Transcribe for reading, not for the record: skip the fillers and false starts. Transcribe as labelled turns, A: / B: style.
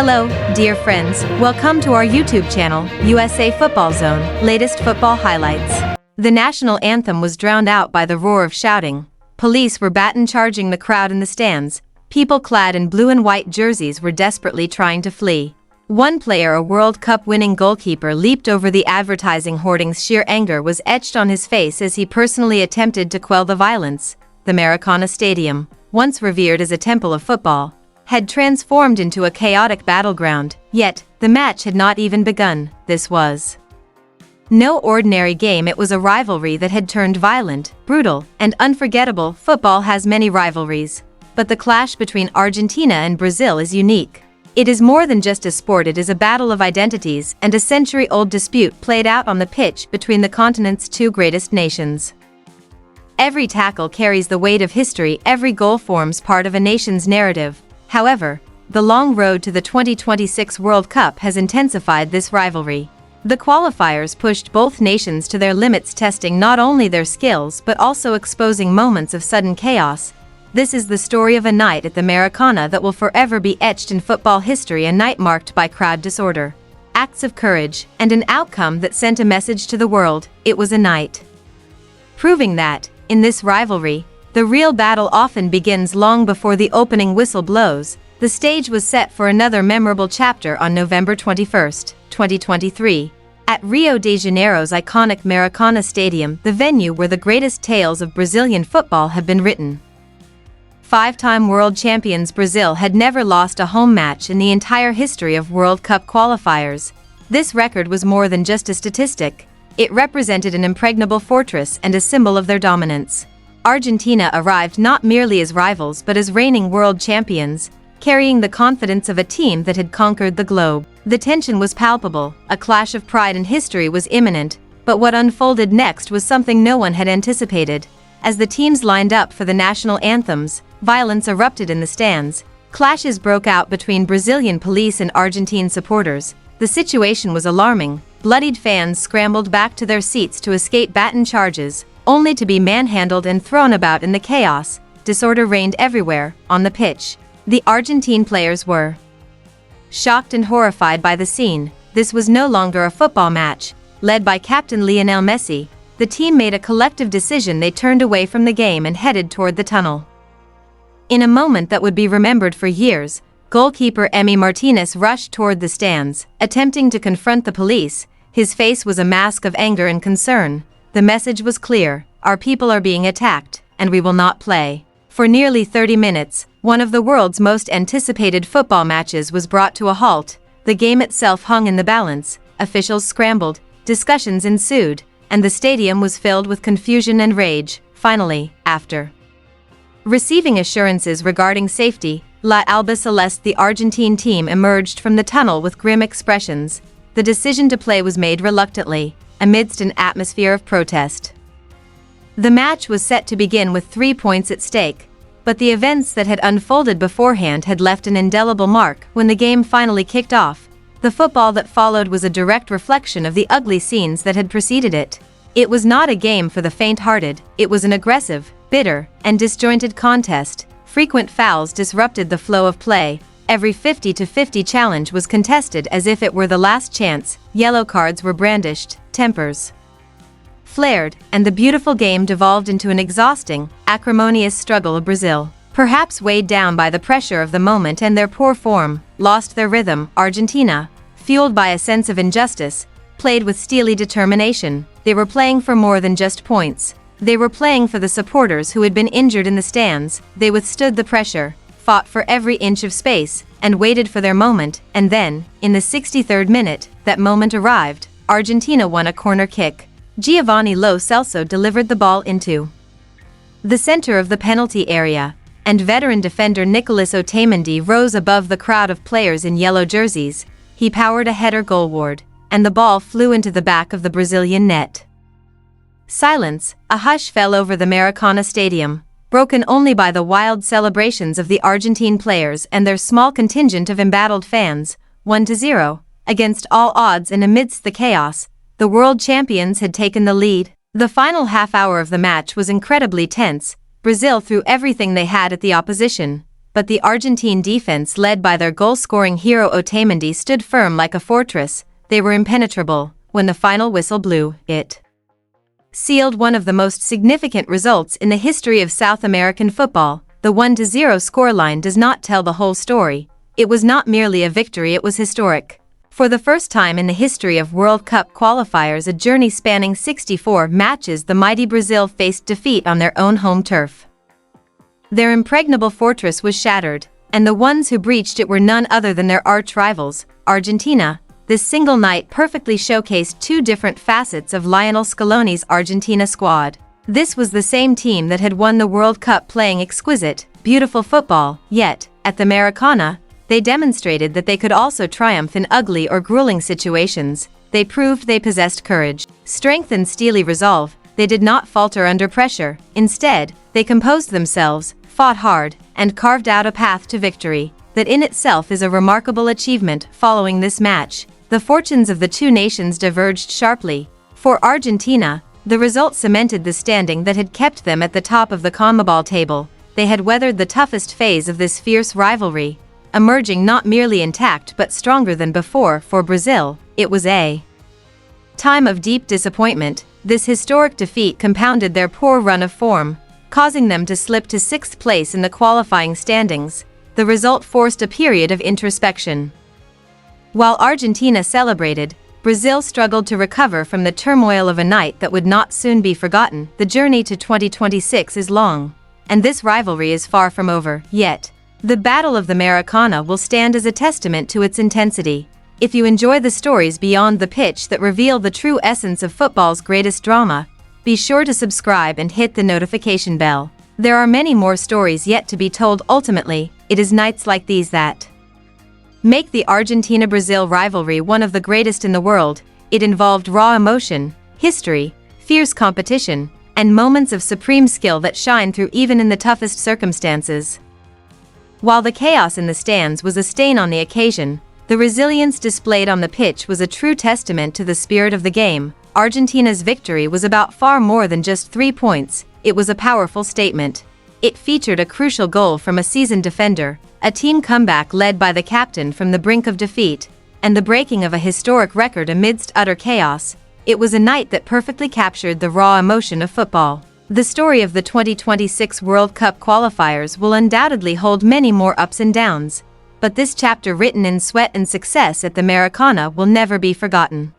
A: Hello, dear friends, welcome to our YouTube channel, USA Football Zone, latest football highlights. The national anthem was drowned out by the roar of shouting. Police were baton charging the crowd in the stands. People clad in blue and white jerseys were desperately trying to flee. One player, a World Cup winning goalkeeper, leaped over the advertising hoardings. Sheer anger was etched on his face as he personally attempted to quell the violence. The Maracana Stadium, once revered as a temple of football, had transformed into a chaotic battleground, yet, the match had not even begun. This was no ordinary game. It was a rivalry that had turned violent, brutal, and unforgettable. Football has many rivalries, but the clash between Argentina and Brazil is unique. It is more than just a sport. It is a battle of identities and a century-old dispute played out on the pitch between the continent's two greatest nations. Every tackle carries the weight of history. Every goal forms part of a nation's narrative. However, the long road to the 2026 World Cup has intensified this rivalry. The qualifiers pushed both nations to their limits, testing not only their skills but also exposing moments of sudden chaos. This is the story of a night at the Maracana that will forever be etched in football history, a night marked by crowd disorder, acts of courage, and an outcome that sent a message to the world. It was a night proving that, in this rivalry, the real battle often begins long before the opening whistle blows. The stage was set for another memorable chapter on November 21, 2023, at Rio de Janeiro's iconic Maracana Stadium, the venue where the greatest tales of Brazilian football have been written. Five-time world champions Brazil had never lost a home match in the entire history of World Cup qualifiers. This record was more than just a statistic. It represented an impregnable fortress and a symbol of their dominance. Argentina arrived not merely as rivals but as reigning world champions, carrying the confidence of a team that had conquered the globe. The tension was palpable, a clash of pride and history was imminent, but what unfolded next was something no one had anticipated. As the teams lined up for the national anthems, violence erupted in the stands. Clashes broke out between Brazilian police and Argentine supporters. The situation was alarming. Bloodied fans scrambled back to their seats to escape baton charges, only to be manhandled and thrown about in the chaos. Disorder reigned everywhere. On the pitch, the Argentine players were shocked and horrified by the scene. This was no longer a football match. Led by captain Lionel Messi, the team made a collective decision. They turned away from the game and headed toward the tunnel. In a moment that would be remembered for years, goalkeeper Emi Martinez rushed toward the stands, attempting to confront the police. His face was a mask of anger and concern. The message was clear: our people are being attacked, and we will not play. For nearly 30 minutes, one of the world's most anticipated football matches was brought to a halt. The game itself hung in the balance. Officials scrambled, discussions ensued, and the stadium was filled with confusion and rage. Finally, after receiving assurances regarding safety, La Albiceleste, the Argentine team, emerged from the tunnel with grim expressions. The decision to play was made reluctantly, amidst an atmosphere of protest. The match was set to begin with 3 points at stake, but the events that had unfolded beforehand had left an indelible mark. When the game finally kicked off, the football that followed was a direct reflection of the ugly scenes that had preceded it. It was not a game for the faint-hearted. It was an aggressive, bitter, and disjointed contest. Frequent fouls disrupted the flow of play. Every 50-50 challenge was contested as if it were the last chance. Yellow cards were brandished, tempers flared, and the beautiful game devolved into an exhausting, acrimonious struggle. Of Brazil, perhaps weighed down by the pressure of the moment and their poor form, lost their rhythm. Argentina, fueled by a sense of injustice, played with steely determination. They were playing for more than just points. They were playing for the supporters who had been injured in the stands. They withstood the pressure, fought for every inch of space, and waited for their moment. And then, in the 63rd minute, that moment arrived. Argentina won a corner kick. Giovanni Lo Celso delivered the ball into the center of the penalty area, and veteran defender Nicolas Otamendi rose above the crowd of players in yellow jerseys. He powered a header goalward, and the ball flew into the back of the Brazilian net. Silence, a hush fell over the Maracana Stadium, broken only by the wild celebrations of the Argentine players and their small contingent of embattled fans. 1-0, against all odds and amidst the chaos, the world champions had taken the lead. The final half hour of the match was incredibly tense. Brazil threw everything they had at the opposition. but the Argentine defense led by their goal-scoring hero Otamendi stood firm like a fortress. They were impenetrable. When the final whistle blew, it sealed one of the most significant results in the history of South American football. The 1-0 scoreline does not tell the whole story. It was not merely a victory, it was historic. For the first time in the history of World Cup qualifiers, a journey spanning 64 matches, the mighty Brazil faced defeat on their own home turf. Their impregnable fortress was shattered, and the ones who breached it were none other than their arch-rivals, Argentina. This single night perfectly showcased two different facets of Lionel Scaloni's Argentina squad. This was the same team that had won the World Cup playing exquisite, beautiful football, yet, at the Maracana, they demonstrated that they could also triumph in ugly or grueling situations. They proved they possessed courage, strength and steely resolve. They did not falter under pressure. Instead, they composed themselves, fought hard, and carved out a path to victory. That in itself is a remarkable achievement. Following this match, the fortunes of the two nations diverged sharply. For Argentina, the result cemented the standing that had kept them at the top of the CONMEBOL table. They had weathered the toughest phase of this fierce rivalry, emerging not merely intact but stronger than before. For Brazil, it was a time of deep disappointment. This historic defeat compounded their poor run of form, causing them to slip to 6th place in the qualifying standings. The result forced a period of introspection. While Argentina celebrated, Brazil struggled to recover from the turmoil of a night that would not soon be forgotten. The journey to 2026 is long, and this rivalry is far from over, yet. The Battle of the Maracana will stand as a testament to its intensity. If you enjoy the stories beyond the pitch that reveal the true essence of football's greatest drama, be sure to subscribe and hit the notification bell. There are many more stories yet to be told. Ultimately, it is nights like these that make the Argentina-Brazil rivalry one of the greatest in the world. It involved raw emotion, history, fierce competition, and moments of supreme skill that shine through even in the toughest circumstances. While the chaos in the stands was a stain on the occasion, the resilience displayed on the pitch was a true testament to the spirit of the game. Argentina's victory was about far more than just 3 points. It was a powerful statement. It featured a crucial goal from a seasoned defender, a team comeback led by the captain from the brink of defeat, and the breaking of a historic record amidst utter chaos. It was a night that perfectly captured the raw emotion of football. The story of the 2026 World Cup qualifiers will undoubtedly hold many more ups and downs, but this chapter written in sweat and success at the Maracana will never be forgotten.